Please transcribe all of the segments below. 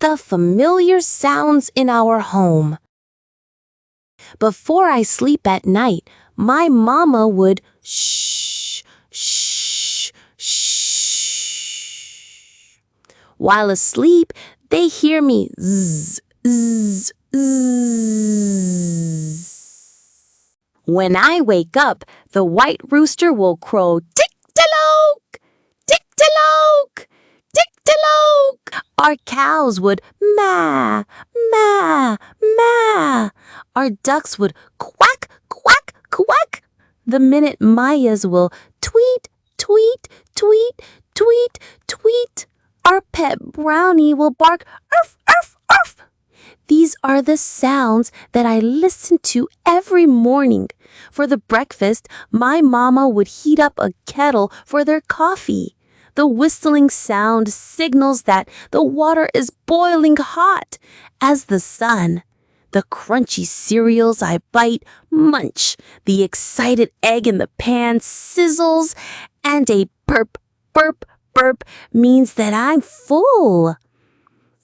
the familiar sounds in our home. Before I sleep at night, my mama would shh, shh, shh. While asleep, they hear me zzz, zzz, zzz. When I wake up, the white rooster will crow Tik-tilaok, Tik-tilaok, Tik-tilaok. Our cows would maa, maa, maa. Our ducks would quack, quack, quack. The minute Mayas will tweet, tweet, tweet, tweet, tweet. Our pet Browny will bark arf, arf, arf. These are the sounds that I listen to every morning. For the breakfast, my mama would heat up a kettle for their coffee. The whistling sound signals that the water is boiling hot. As the sun, the crunchy cereals I bite, munch. The excited egg in the pan sizzles. And a burp, burp, burp means that I'm full.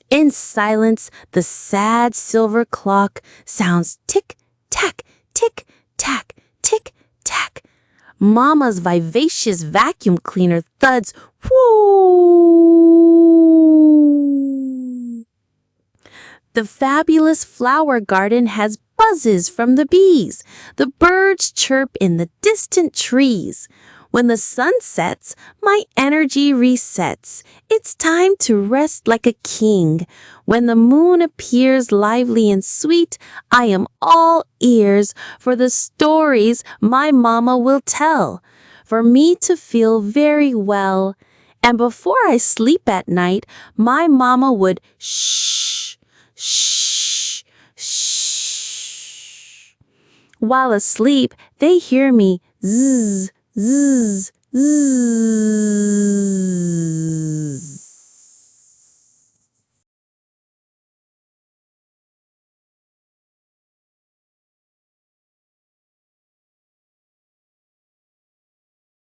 In silence, the sad silver clock sounds tick-tack, tick-tack, tick-tack. Mama's vivacious vacuum cleaner thuds, whoo! The fabulous flower garden has buzzes from the bees. The birds chirp in the distant trees. When the sun sets, my energy resets. It's time to rest like a king. When the moon appears lively and sweet, I am all ears for the stories my mama will tell, for me to feel very well. And before I sleep at night, my mama would shh, shh, shh. While asleep, they hear me zzz, zzz, zzz.